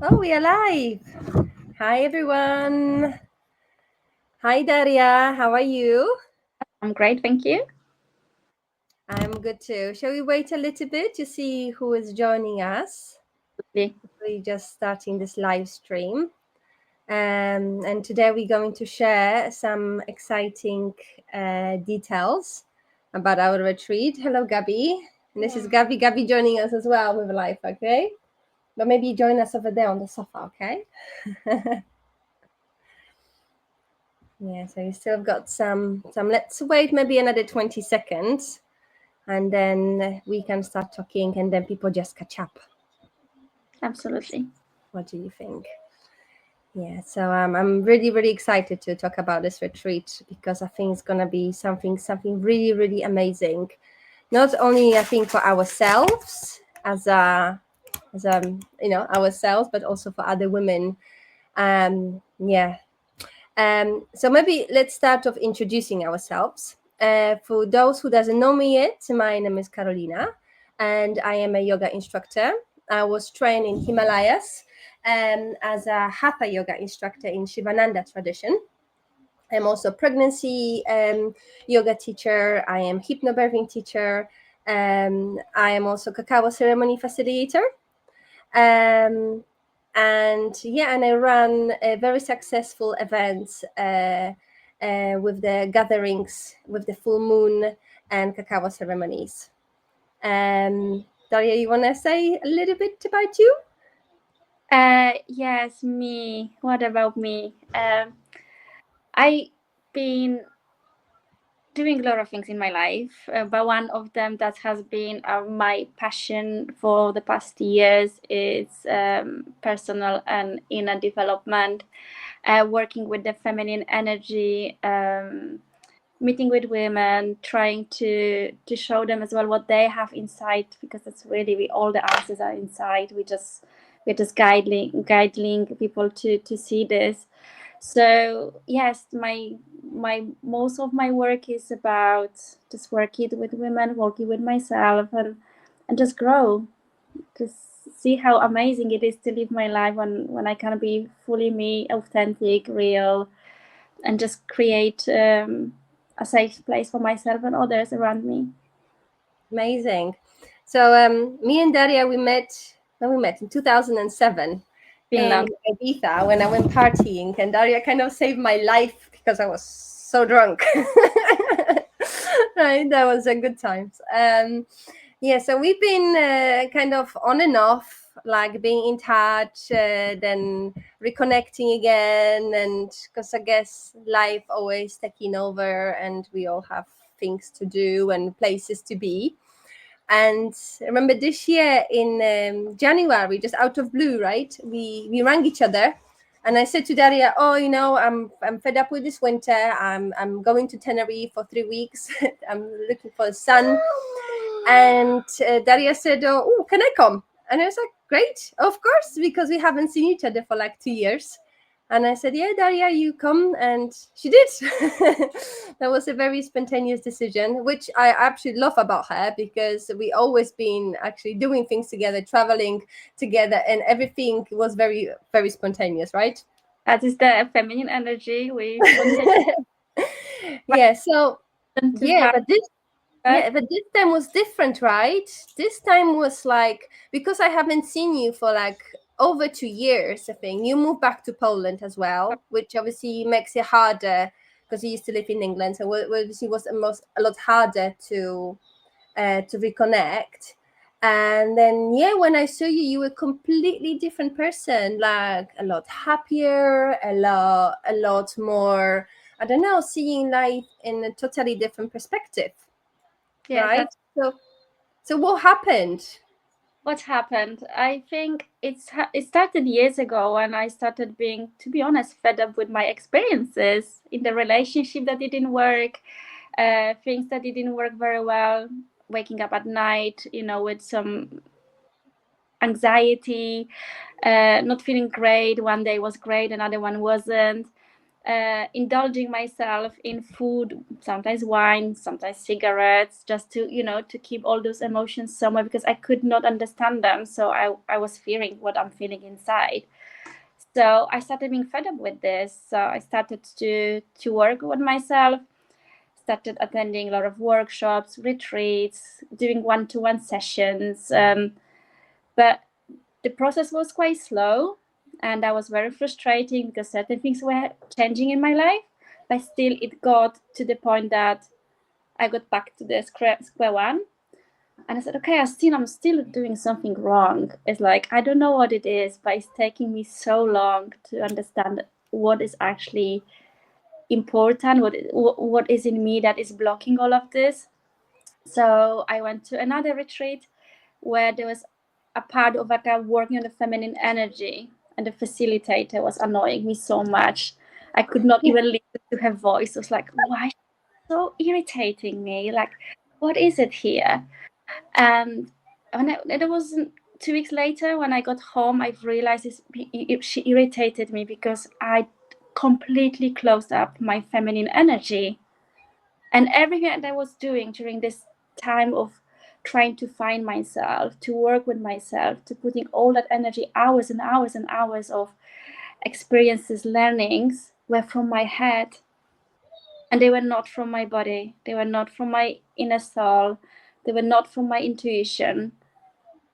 Oh, we are live. Hi, everyone. Hi, Daria. How are you? I'm great, thank you. I'm good too. Shall we wait a little bit to see who is joining us? Lovely. We're just starting this live stream. And today we're going to share some exciting details about our retreat. Hello, Gabby. And this is Gabby. Gabby joining us as well with live, okay? But maybe join us over there on the sofa, okay? Yeah, so you still got some. Let's wait maybe another 20 seconds and then we can start talking and then people just catch up. Absolutely. What do you think? Yeah, so I'm really, really excited to talk about this retreat because I think it's gonna be something really, really amazing. Not only I think for ourselves as ourselves, but also for other women. Yeah. So maybe let's start off introducing ourselves. For those who doesn't know me yet, my name is Carolina, and I am a yoga instructor. I was trained in Himalayas as a Hatha yoga instructor in Shivananda tradition. I'm also a pregnancy yoga teacher. I am hypnobirthing teacher. I am also Cacao ceremony facilitator. And I run very successful events with the gatherings, with the full moon and cacao ceremonies. Daria, you want to say a little bit about you? Yes, me. What about me? I've been doing a lot of things in my life, but one of them that has been my passion for the past years is personal and inner development, working with the feminine energy, meeting with women, trying to show them as well what they have inside, because it's really all the answers are inside. We're just guiding people to see this. So yes, my most of my work is about just working with women, working with myself, and just grow, just see how amazing it is to live my life when I can be fully me, authentic, real, and just create a safe place for myself and others around me. Amazing. So me and Daria, we met in 2007 in Finland. Ibiza when I went partying, and Daria kind of saved my life because I was so drunk. Right, that was a good times. Yeah, so we've been kind of on and off, like being in touch, then reconnecting again, and because I guess life always taking over, and we all have things to do and places to be. And I remember this year in January, just out of blue, right? We rang each other, and I said to Daria, "Oh, I'm fed up with this winter. I'm going to Tenerife for 3 weeks. I'm looking for the sun." And Daria said, "Oh, can I come?" And I was like, "Great, of course," because we haven't seen each other for like 2 years. And I said, "Yeah, Daria, you come." And she did. That was a very spontaneous decision, which I absolutely love about her, because we always been actually doing things together, traveling together, and everything was very, very spontaneous, right? That is the feminine energy we Yeah. So want to yeah, have. but this time was different, right? This time was like, because I haven't seen you for like over 2 years, I think. You moved back to Poland as well, which obviously makes it harder because you used to live in England. So obviously it was a lot harder to reconnect. And then yeah, when I saw you, you were a completely different person, like a lot happier, a lot more, I don't know, seeing life in a totally different perspective, Yes, right? that's So what happened? what happened. I think it started years ago when I started being, to be honest, fed up with my experiences in the relationship that didn't work, things that didn't work very well, waking up at night, with some anxiety, not feeling great. One day was great, another one wasn't. indulging myself in food, sometimes wine, sometimes cigarettes, just to, you know, to keep all those emotions somewhere, because I could not understand them. So I was fearing what I'm feeling inside. So I started being fed up with this. So I started to work with myself, started attending a lot of workshops, retreats, doing one-to-one sessions. But the process was quite slow, and that was very frustrating because certain things were changing in my life. But still, it got to the point that I got back to the square one. And I said, okay, I'm still doing something wrong. It's like, I don't know what it is, but it's taking me so long to understand what is actually important, what is in me that is blocking all of this. So I went to another retreat where there was a part of like working on the feminine energy, and the facilitator was annoying me so much. I could not even listen to her voice. It was like, why is she so irritating me? Like, what is it here? And it was 2 weeks later when I got home, I realized she irritated me because I completely closed up my feminine energy. And everything that I was doing during this time of trying to find myself, to work with myself, to putting all that energy, hours and hours and hours of experiences, learnings, were from my head. And they were not from my body. They were not from my inner soul. They were not from my intuition.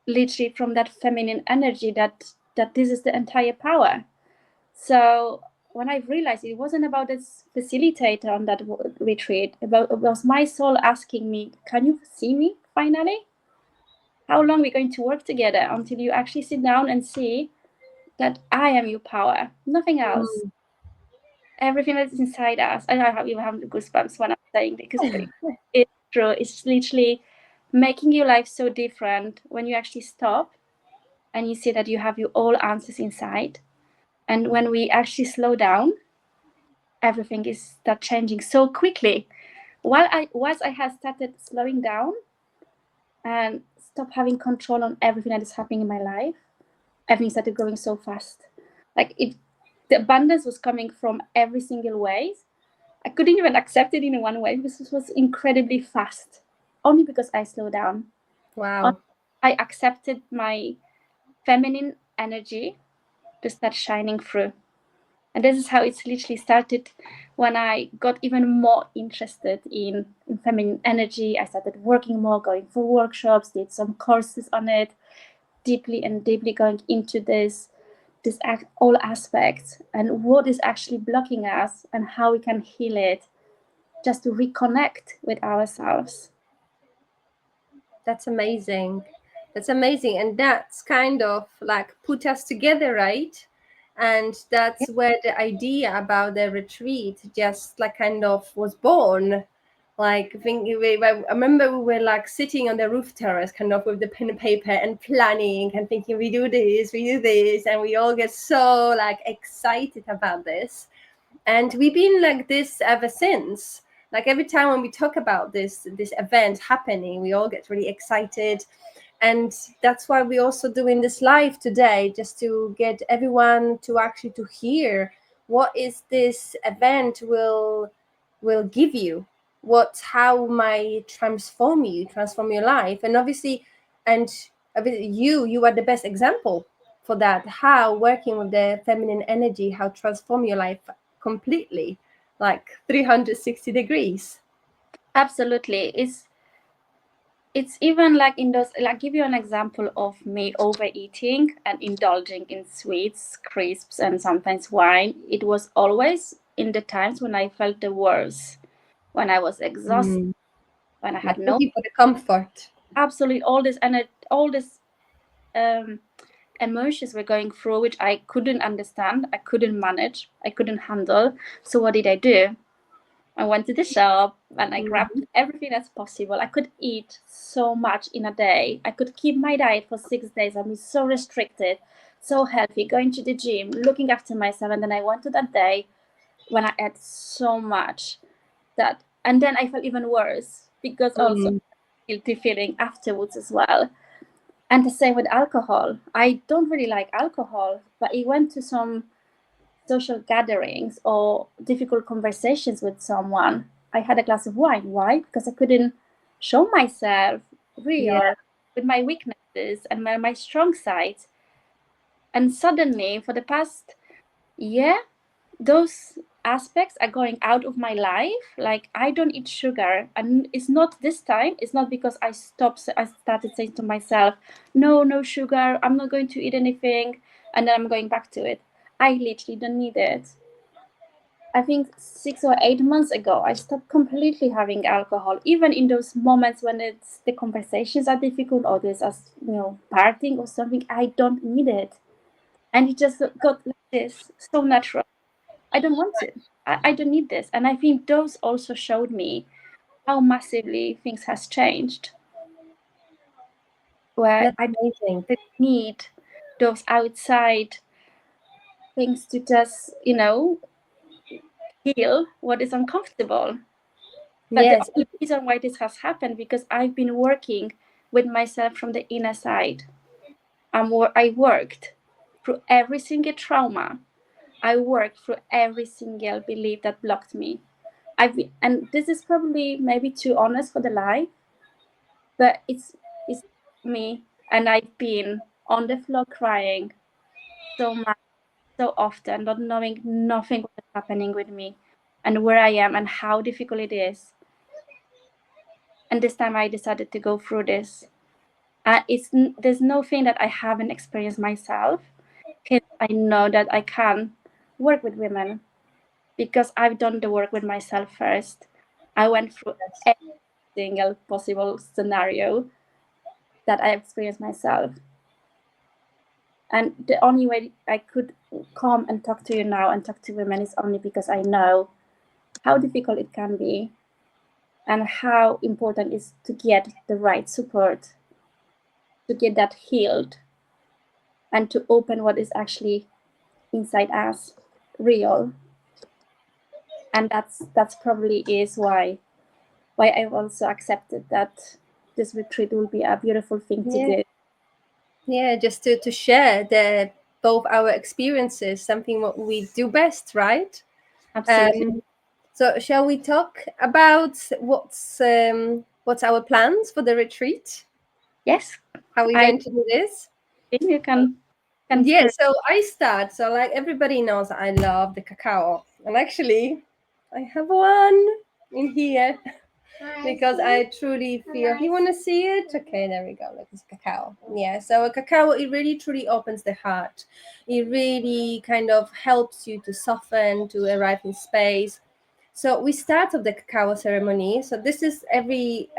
Literally from that feminine energy that this is the entire power. So when I realized it wasn't about this facilitator on that retreat, it was my soul asking me, can you see me finally? How long are we going to work together until you actually sit down and see that I am your power, nothing else. Everything that's inside us. I have even have the goosebumps when I'm saying it, because it's true. It's literally making your life so different when you actually stop and you see that you have your all answers inside. And when we actually slow down, everything is start changing so quickly. Once I had started slowing down and stop having control on everything that is happening in my life, everything started growing so fast. Like the abundance was coming from every single way. I couldn't even accept it in one way because it was incredibly fast. Only because I slowed down. Wow. I accepted my feminine energy to start shining through. And this is how it's literally started. When I got even more interested in feminine energy, I started working more, going for workshops, did some courses on it, deeply and deeply going into all aspects and what is actually blocking us and how we can heal it, just to reconnect with ourselves. That's amazing. That's amazing. And that's kind of like put us together, right? And that's where the idea about the retreat just like kind of was born. Like I remember we were like sitting on the roof terrace, kind of with the pen and paper and planning and thinking we do this, and we all get so like excited about this. And we've been like this ever since. Like every time when we talk about this event happening, we all get really excited. And that's why we're also doing this live today, just to get everyone to actually to hear what is this event will give you, what how might transform your life. And obviously, and obviously you are the best example for that, how working with the feminine energy, how transform your life completely, like 360 degrees. Absolutely. It's even like in those, like, give you an example of me overeating and indulging in sweets, crisps, and sometimes wine. It was always in the times when I felt the worst, when I was exhausted, Mm. when I had Like no looking for the comfort. absolutely all this um, emotions were going through, which I couldn't understand, I couldn't manage, I couldn't handle. So what did I do? I went to the shop and I grabbed everything that's possible. I could eat so much in a day. I could keep my diet for 6 days. I was so restricted, so healthy, going to the gym, looking after myself. And then I went to that day when I ate so much and then I felt even worse because also Mm. guilty feeling afterwards as well. And the same with alcohol. I don't really like alcohol, but it went to some social gatherings or difficult conversations with someone, I had a glass of wine. Why? Because I couldn't show myself real Yeah. with my weaknesses and my strong sides. And suddenly, for the past year, those aspects are going out of my life. Like, I don't eat sugar, and it's not this time, it's not because I started saying to myself, no, no sugar, I'm not going to eat anything, and then I'm going back to it. I literally don't need it. I think 6 or 8 months ago, I stopped completely having alcohol, even in those moments when it's the conversations are difficult or there's us, partying or something. I don't need it, and it just got like this, so natural. I don't want it. I don't need this. And I think those also showed me how massively things has changed. Where That's I amazing. don't need those outside things to just, heal what is uncomfortable. But the Yes. only reason why this has happened because I've been working with myself from the inner side. I worked through every single trauma. I worked through every single belief that blocked me. And this is probably maybe too honest for the life, but it's me, and I've been on the floor crying so much, so often, not knowing nothing what is happening with me and where I am and how difficult it is. And this time I decided to go through this. There's nothing that I haven't experienced myself. Hence, I know that I can work with women because I've done the work with myself first. I went through every single possible scenario that I experienced myself. And the only way I could come and talk to you now and talk to women is only because I know how difficult it can be and how important it is to get the right support, to get that healed, and to open what is actually inside us real. And that's probably is why I've also accepted that this retreat will be a beautiful thing to Yeah. do. Yeah. Just to share the both our experiences, something what we do best, right? Absolutely. Um, so shall we talk about what's our plans for the retreat? Yes, How are we I going to do this? think you can Yeah, start. so I start. So like everybody knows I love the cacao. And actually I have one in here because I truly feel you want to see it. Okay, there we go. Like it's cacao. Yeah, so a cacao, it really truly opens the heart. It really kind of helps you to soften, to arrive in space. So we start with the cacao ceremony. So this is every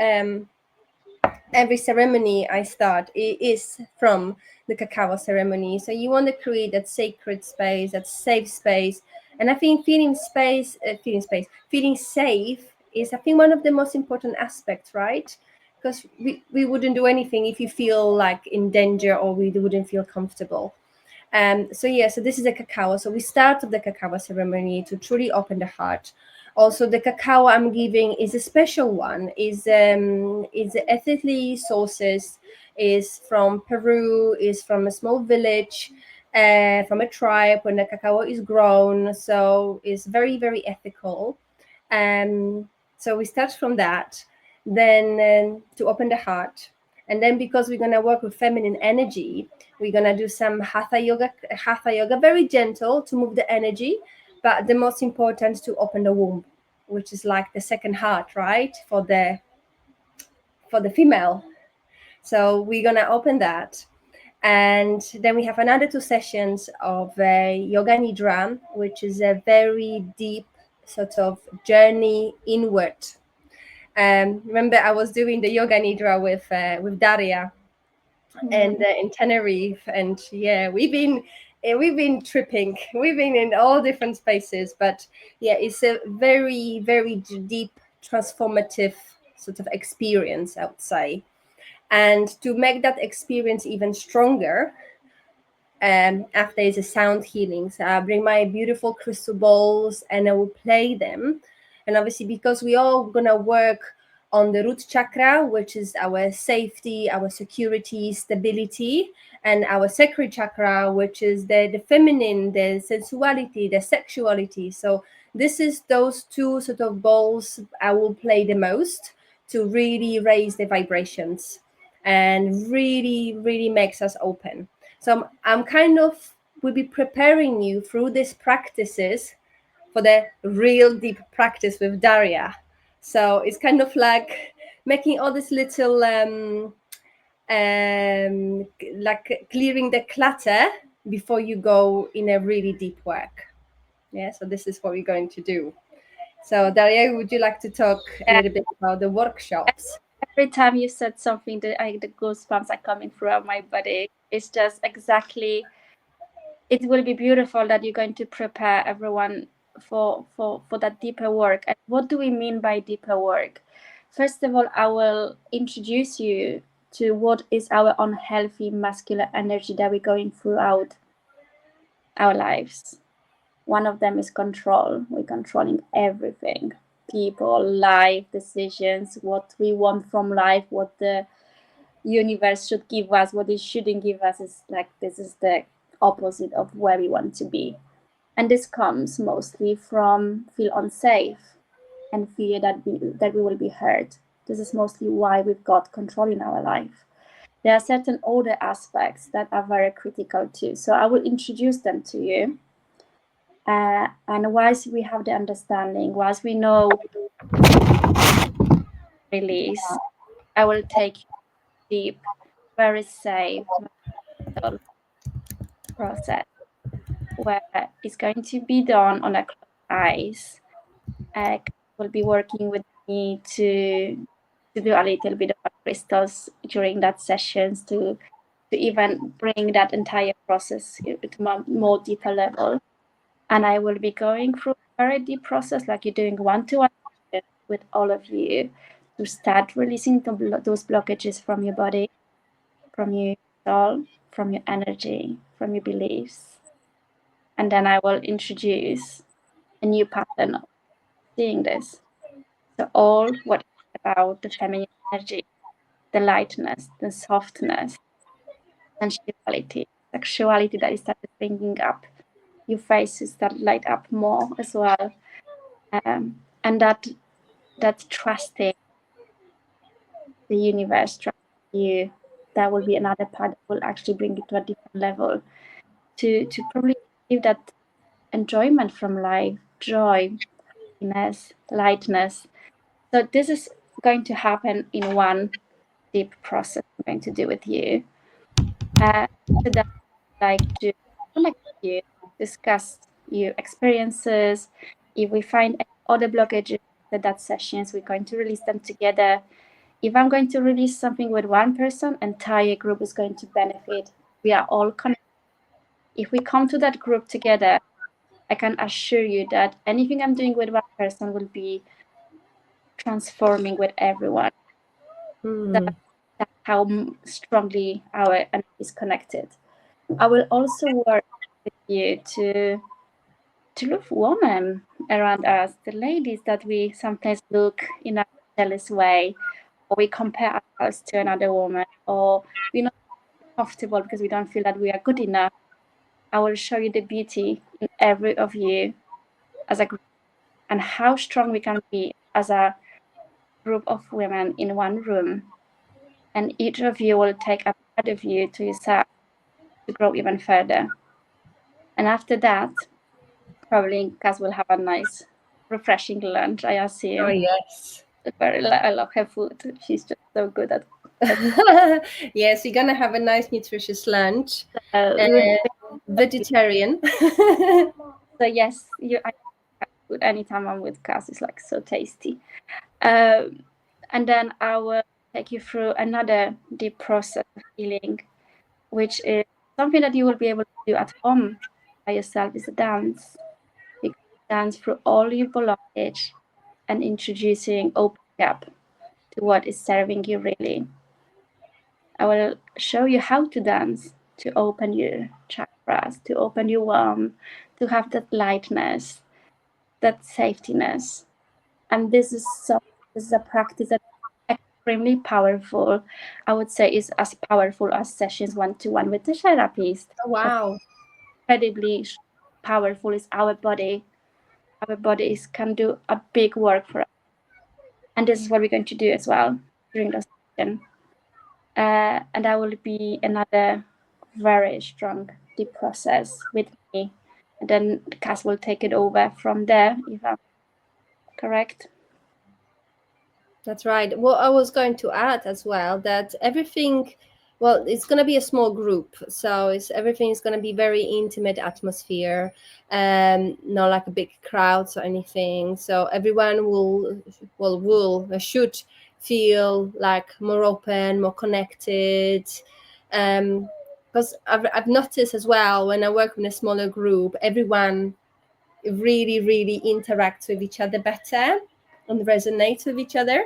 ceremony I start is from the cacao ceremony. So you want to create that sacred space, that safe space. And I think feeling safe is, I think, one of the most important aspects, right? Because we wouldn't do anything if you feel like in danger, or we wouldn't feel comfortable. So yeah, so this is a cacao. So we start with the cacao ceremony to truly open the heart. Also, the cacao I'm giving is a special one. Is ethically sourced. Is from Peru. Is from a small village, from a tribe when the cacao is grown. So it's very very ethical. So we start from that, then to open the heart, and then because we're gonna work with feminine energy, we're gonna do some hatha yoga, very gentle to move the energy, but the most important to open the womb, which is like the second heart, right, for the female. So we're gonna open that, and then we have another 2 sessions of yoga nidra, which is a very deep sort of journey inward. Remember, I was doing the yoga nidra with Daria and Mm. in Tenerife, and yeah, we've been tripping, we've been in all different spaces, but yeah, it's a very very deep, transformative sort of experience, I would say. And to make that experience even stronger, after is a sound healing. So I bring my beautiful crystal balls and I will play them. And obviously, because we all gonna work on the root chakra, which is our safety, our security, stability, and our sacral chakra, which is the feminine, the sensuality, the sexuality. So this is those two sort of balls I will play the most to really raise the vibrations and really makes us open. So I'm kind of will be preparing you through these practices for the real deep practice with Daria. So it's kind of like making all this little like clearing the clutter before you go in a really deep work. Yeah, so this is what we're going to do. So Daria, would you like to talk a Yeah. little bit about the workshops? Every time you said something, the goosebumps are coming throughout my body. It's just exactly. It will be beautiful that you're going to prepare everyone for that deeper work. And what do we mean by deeper work? First of all, I will introduce you to what is our unhealthy masculine energy that we're going throughout our lives. One of them is control. We're controlling everything: people, life, decisions, what we want from life, what the universe should give us, what it shouldn't give us. Is like, this is the opposite of where we want to be. And this comes mostly from feel unsafe and fear that we will be hurt. This is mostly why we've got control in our life. There are certain other aspects that are very critical too. So I will introduce them to you. And once we have the understanding, once we know release, I will take you deep, very safe, mental process where it's going to be done on a closed eyes. Will be working with me to do a little bit of crystals during that sessions to even bring that entire process to a more deeper level. And I will be going through a very deep process, like you're doing one-to-one with all of you, to start releasing those blockages from your body, from your soul, from your energy, from your beliefs. And then I will introduce a new pattern of seeing this. So all what is about the feminine energy, the lightness, the softness, sensuality, sexuality that is started bringing up. Your faces that light up more as well. And that trusting the universe, trusting you, that will be another part that will actually bring it to a different level. To probably give that enjoyment from life, joy, happiness, lightness. So this is going to happen in one deep process I'm going to do with you. So that I'd like to connect with you, discuss your experiences. If we find any other blockages at that sessions, we're going to release them together. If I'm going to release something with one person, entire group is going to benefit. We are all connected. If we come to that group together, I can assure you that anything I'm doing with one person will be transforming with everyone. That's how strongly our energy is connected. I will also work with you to look women around us, the ladies that we sometimes look in a jealous way, or we compare ourselves to another woman, or we're not comfortable because we don't feel that we are good enough. I will show you the beauty in every of you as a group and how strong we can be as a group of women in one room. And each of you will take a part of you to yourself to grow even further. And after that, probably Kaz will have a nice, refreshing lunch, I Oh, assume. yes. I love her food. She's just so good at Yes, you're gonna have a nice nutritious lunch. with Vegetarian. so yes, I food anytime I'm with Kaz. It's like so tasty. And then I will take you through another deep process of healing, which is something that you will be able to do at home by yourself. Is a dance. You can dance through all your blockage and introducing opening up to what is serving you really. I will show you how to dance to open your chakras, to open your womb, to have that lightness, that safetyness. And this is a practice that extremely powerful. I would say is as powerful as sessions one-to-one with the therapist. Oh, wow. Incredibly powerful is our body. Our bodies can do a big work for us. And this is what we're going to do as well during the session. And that will be another very strong deep process with me. And then Cass will take it over from there, if I'm correct. That's right. Well, I was going to add as well that everything, well, it's going to be a small group, so everything is going to be very intimate atmosphere, not like a big crowds or anything. So everyone should feel like more open, more connected. Because I've noticed as well when I work in a smaller group, everyone really, really interacts with each other better and resonates with each other.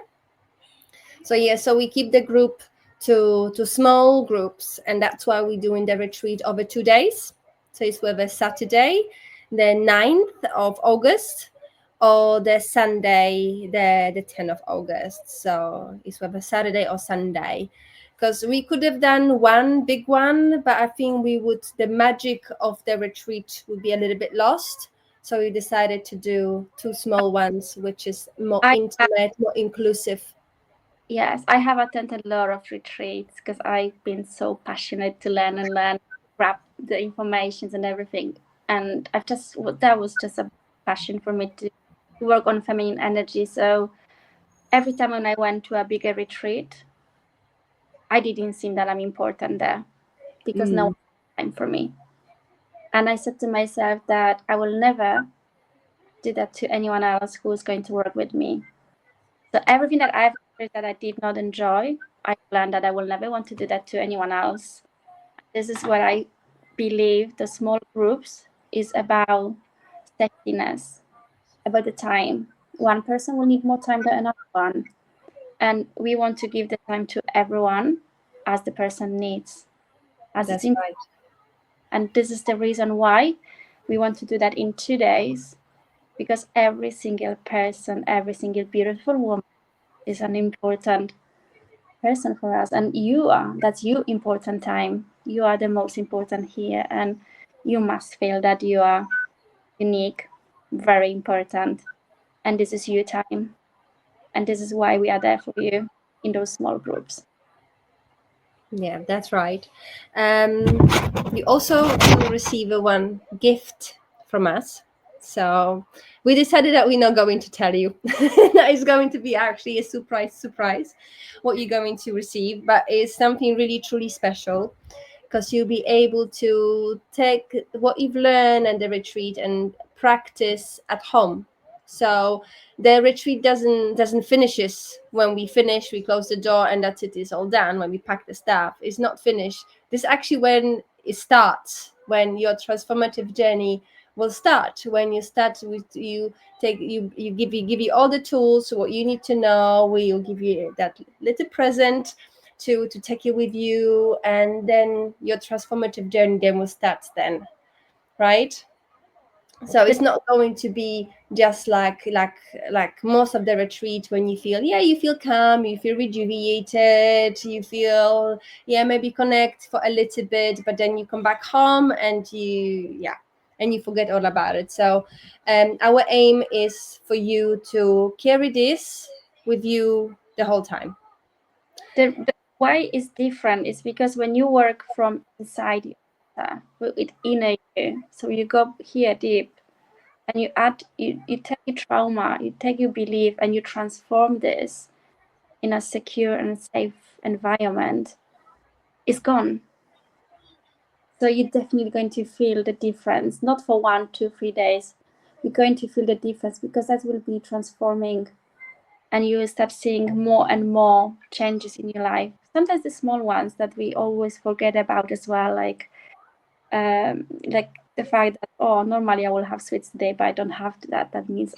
So yeah, so we keep the group to small groups, and that's why we're doing the retreat over 2 days. So it's whether Saturday, the 9th of August, or the Sunday, the 10th of August. So it's whether Saturday or Sunday. Because we could have done one big one, but I think the magic of the retreat would be a little bit lost. So we decided to do two small ones, which is more intimate, more inclusive. Yes, I have attended a lot of retreats because I've been so passionate to learn and learn, grab the informations and everything. And that was just a passion for me to work on feminine energy. So every time when I went to a bigger retreat, I didn't seem that I'm important there because no one had time for me. And I said to myself that I will never do that to anyone else who is going to work with me. So everything that I've experienced that I did not enjoy, I learned that I will never want to do that to anyone else. This is what I believe the small groups is about steadiness, about the time. One person will need more time than another one. And we want to give the time to everyone as the person needs. That's right. And this is the reason why we want to do that in 2 days, because every single person, every single beautiful woman is an important person for us. And that's your important time. You are the most important here. And you must feel that you are unique, very important. And this is your time. And this is why we are there for you in those small groups. Yeah, that's right. You also will receive one gift from us. So we decided that we're not going to tell you. That is going to be actually a surprise, what you're going to receive. But it's something really, truly special, because you'll be able to take what you've learned and the retreat and practice at home. So the retreat doesn't finishes when we finish, we close the door and that's it, is all done. When we pack the stuff, it's not finished. This is actually when it starts, when your transformative journey will start. When you start with you give you all the tools, what you need to know. We will give you that little present to take you with you, and then your transformative journey then will start then, right? So it's not going to be just like most of the retreat, when you feel calm, you feel rejuvenated, you feel maybe connect for a little bit, but then you come back home and you forget all about it. So our aim is for you to carry this with you the whole time. The why is different is because when you work from inside you, with inner you, so you go here deep and you take your trauma, you take your belief and you transform this in a secure and safe environment, it's gone. So you're definitely going to feel the difference, not for 1, 2, 3 days. You're going to feel the difference because that will be transforming, and you will start seeing more and more changes in your life. Sometimes the small ones that we always forget about as well, like the fact that, normally I will have sweets today, but I don't have that. That means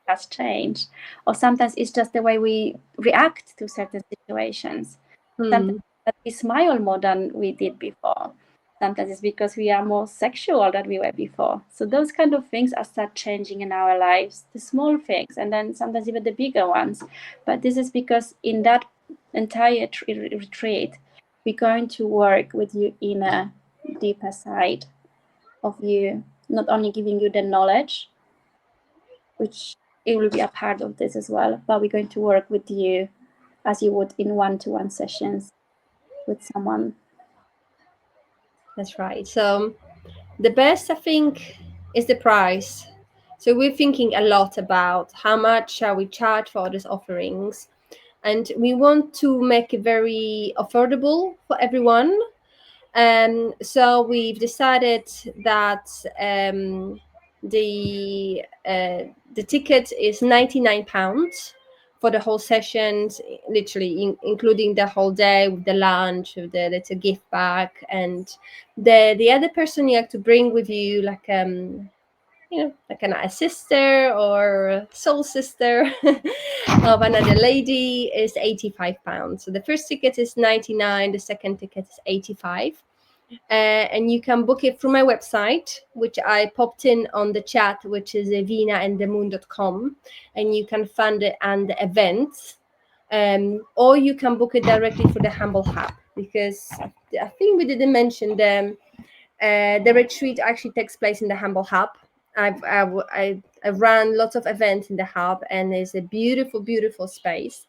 has changed. Or sometimes it's just the way we react to certain situations. Sometimes that we smile more than we did before. Sometimes it's because we are more sexual than we were before. So those kind of things are start changing in our lives, the small things, and then sometimes even the bigger ones. But this is because in that entire retreat, we're going to work with your inner, deeper side of you, not only giving you the knowledge, which it will be a part of this as well, but we're going to work with you as you would in one-to-one sessions with someone. That's right. So the best, I think, is the price. So we're thinking a lot about how much shall we charge for these offerings, and we want to make it very affordable for everyone. So we've decided that the ticket is £99 for the whole sessions, literally including the whole day with the lunch, with the little gift bag, and the other person you have to bring with you, like like a sister or soul sister of another lady, is £85. So the first ticket is 99, the second ticket is 85. And you can book it through my website, which I popped in on the chat, which is vinaandthemoon.com, and you can find it under events, or you can book it directly through the Humble Hub, because I think we didn't mention the retreat actually takes place in the Humble Hub. I ran lots of events in the hub, and it's a beautiful, beautiful space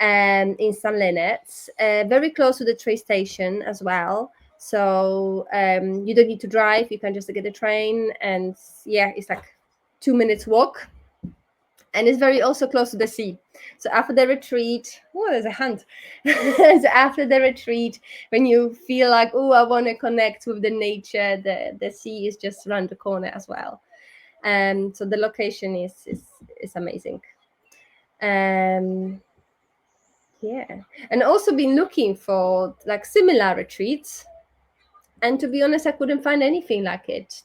in St. Leonards, very close to the train station as well. So you don't need to drive; you can just get a train, and yeah, it's like 2 minutes walk, and it's very also close to the sea. So after the retreat, oh, there's a hand. So after the retreat, when you feel like, oh, I want to connect with the nature, the sea is just around the corner as well. So the location is amazing. Yeah, and also been looking for like similar retreats, and to be honest, I couldn't find anything like it.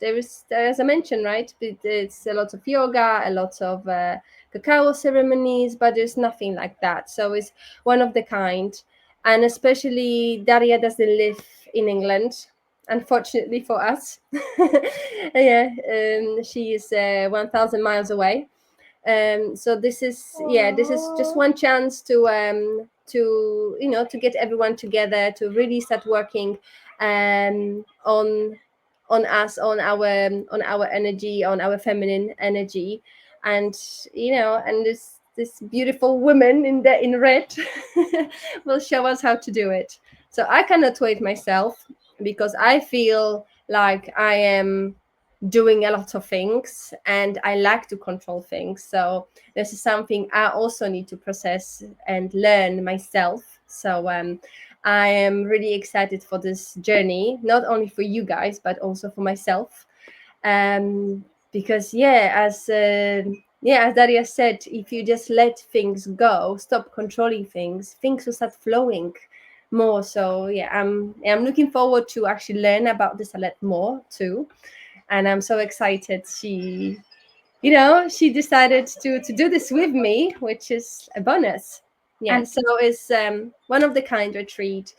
As I mentioned, right, it's a lot of yoga, a lot of cacao ceremonies, but there's nothing like that. So it's one of the kind. And especially Daria doesn't live in England, unfortunately for us. Yeah, she is 1,000 miles away. So this is just one chance to get everyone together, to really start working on us, on our energy, on our feminine energy, and and this beautiful woman in red will show us how to do it. So I cannot wait myself, because I feel like I am doing a lot of things and I like to control things. So this is something I also need to process and learn myself. So I am really excited for this journey, not only for you guys, but also for myself. Because as Daria said, if you just let things go, stop controlling things, things will start flowing more. So I'm looking forward to actually learn about this a lot more too, and I'm so excited she decided to do this with me, which is a bonus. Yeah, And so it's one of the kind retreat.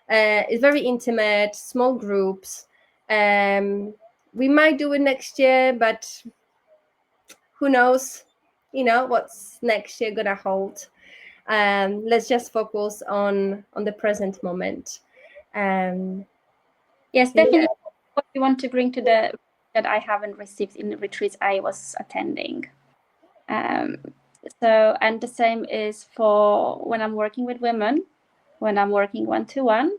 It's very intimate, small groups. We might do it next year, but who knows what's next year gonna hold. Let's just focus on the present moment. yes, Yeah. definitely what we want to bring to the that I haven't received in the retreats I was attending. So, and the same is for when I'm working with women, when I'm working one-to-one,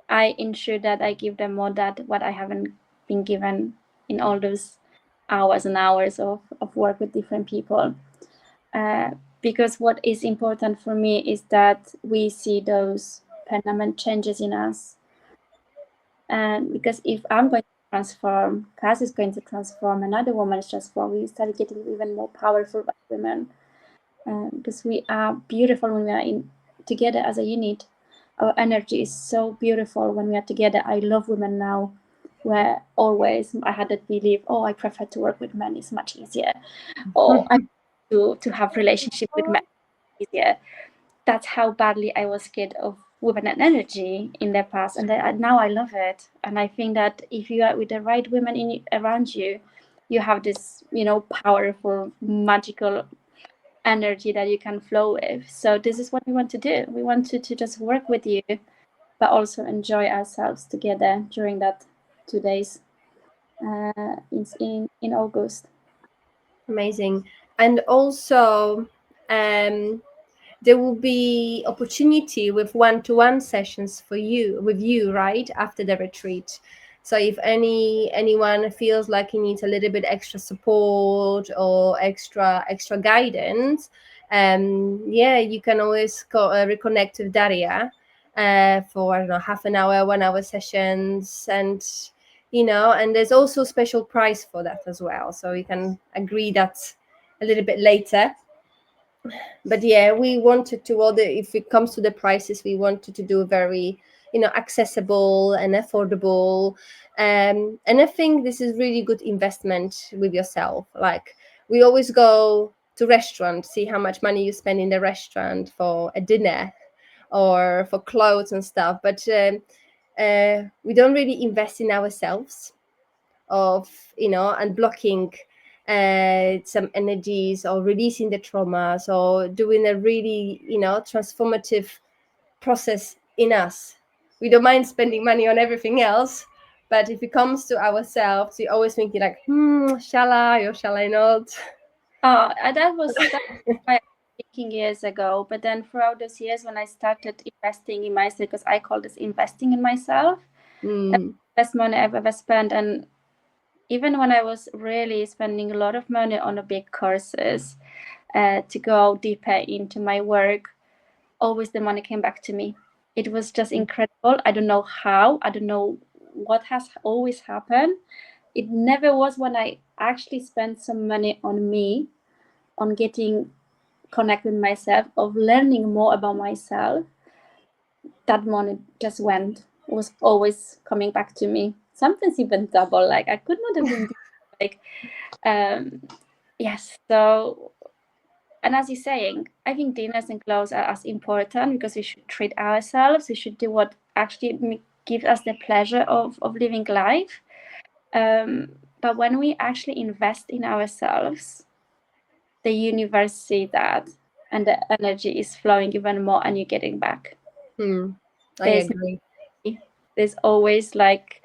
I ensure that I give them more that what I haven't been given in all those hours and hours of work with different people. Because what is important for me is that we see those permanent changes in us. And because if I'm going to transform, Cass is going to transform, another woman is transformed, we start getting even more powerful as women. Because we are beautiful when we are in together as a unit. Our energy is so beautiful when we are together. I love women now, where always I had that belief, oh, I prefer to work with men, it's much easier. Or I to have relationship with men easier. That's how badly I was scared of women and energy in the past, and now I love it. And I think that if you are with the right women around you, you have this, powerful, magical energy that you can flow with. So this is what we want to do. We want to just work with you, but also enjoy ourselves together during that 2 days in August. Amazing. And also, there will be opportunity with one-to-one sessions for you with you, right, after the retreat. So if anyone feels like he needs a little bit extra support or extra guidance, yeah, you can always reconnect with Daria for, I don't know, half an hour, 1 hour sessions. And and there's also special price for that as well, so we can agree that a little bit later. But yeah, we wanted to, if it comes to the prices, we wanted to do very accessible and affordable. And I think this is really good investment with yourself. Like, we always go to restaurant, see how much money you spend in the restaurant for a dinner or for clothes and stuff, but we don't really invest in ourselves, of unblocking some energies, or releasing the traumas, or doing a really transformative process in us. We don't mind spending money on everything else, but if it comes to ourselves, we always think like, shall I or shall I not? Oh, that was why I was thinking years ago. But then throughout those years, when I started investing in myself, because I call this investing in myself, the best money I've ever spent. And even when I was really spending a lot of money on the big courses to go deeper into my work, always the money came back to me. It was just incredible. I don't know how. I don't know what has always happened. It never was when I actually spent some money on me, on getting connected with myself, of learning more about myself. That money just went. It was always coming back to me. Sometimes even double. Like, I could not even like yes. So, and as you're saying, I think dinners and clothes are as important, because we should treat ourselves. We should do what actually gives us the pleasure of living life. But when we actually invest in ourselves, the universe sees that, and the energy is flowing even more, and you're getting back. I agree. There's always like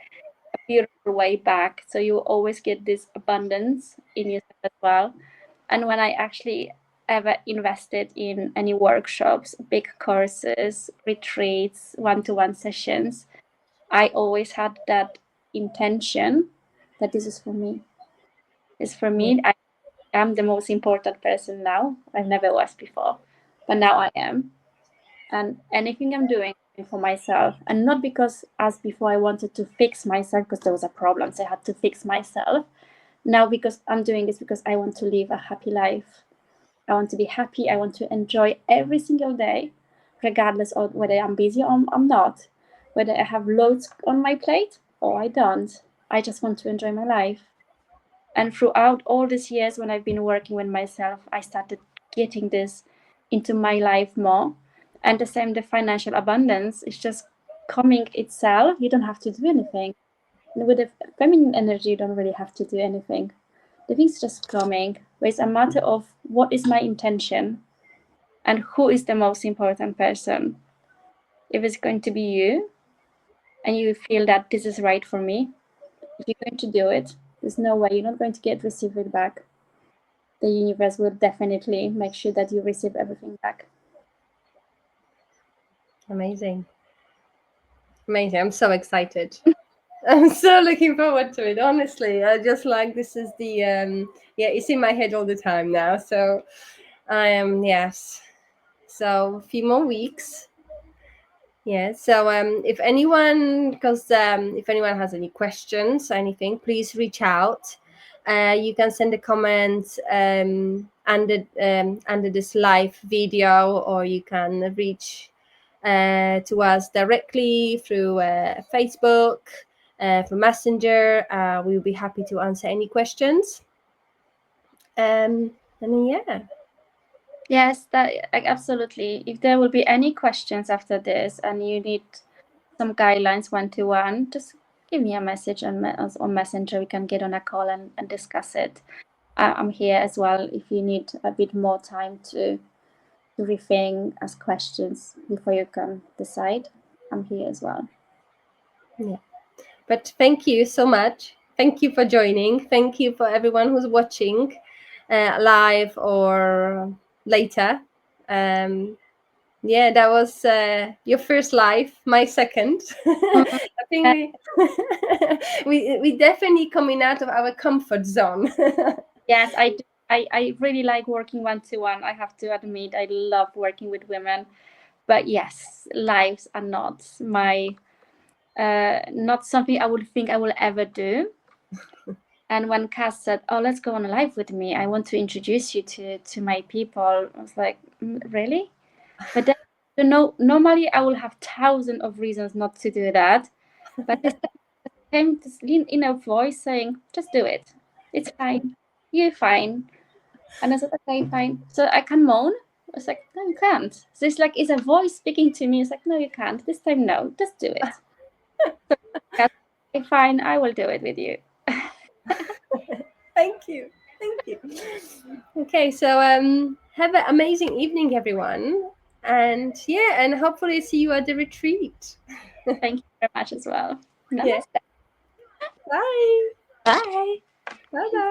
a beautiful way back. So you always get this abundance in yourself as well. And when I actually ever invested in any workshops, big courses, retreats, one-to-one sessions, I always had that intention that this is for me. It's for me. I am the most important person now. I never was before, but now I am. And anything I'm doing for myself, and not because as before I wanted to fix myself because there was a problem, so I had to fix myself. Now, because I'm doing this because I want to live a happy life. I want to be happy. I want to enjoy every single day, regardless of whether I'm busy or I'm not, whether I have loads on my plate or I don't. I just want to enjoy my life. And throughout all these years when I've been working with myself, I started getting this into my life more. And the same, the financial abundance is just coming itself. You don't have to do anything. And with the feminine energy, you don't really have to do anything. The thing's just coming. But it's a matter of what is my intention and who is the most important person. If it's going to be you and you feel that this is right for me, you're going to do it. There's no way you're not going to receive it back. The universe will definitely make sure that you receive everything back. Amazing. I'm so excited. I'm so looking forward to it, honestly. I just like, this is the yeah, it's in my head all the time now. So I am, yes. So a few more weeks. Yeah. So if anyone, if anyone has any questions or anything, please reach out. You can send a comment under this live video, or you can reach to us directly through Facebook, through Messenger. We'll be happy to answer any questions. And yeah. Yes, that absolutely. If there will be any questions after this and you need some guidelines one-to-one, just give me a message on Messenger. We can get on a call and discuss it. I'm here as well if you need a bit more time to rethink, ask questions before you can decide. I'm here as well. Yeah. But thank you so much. Thank you for joining. Thank you for everyone who's watching live or later. Um, yeah, that was your first live, my second. Mm, I think we definitely coming out of our comfort zone. yes, I do. I really like working one to one. I have to admit, I love working with women. But yes, lives are not my not something I would think I will ever do. And when Cass said, "Oh, let's go on a live with me. I want to introduce you to my people," I was like, "Really?" But then, normally I will have thousands of reasons not to do that. But this came this inner voice saying, "Just do it. It's fine. You're fine." And I said, "Okay, fine." So I can moan. I was like, "No, you can't." So it's like it's a voice speaking to me. It's like, "No, you can't. This time, no. Just do it." So, okay, fine. I will do it with you. Thank you. Thank you. Okay, so have an amazing evening, everyone. And yeah, and hopefully see you at the retreat. Thank you very much as well. Yeah. Namaste. Bye. Bye. Bye bye.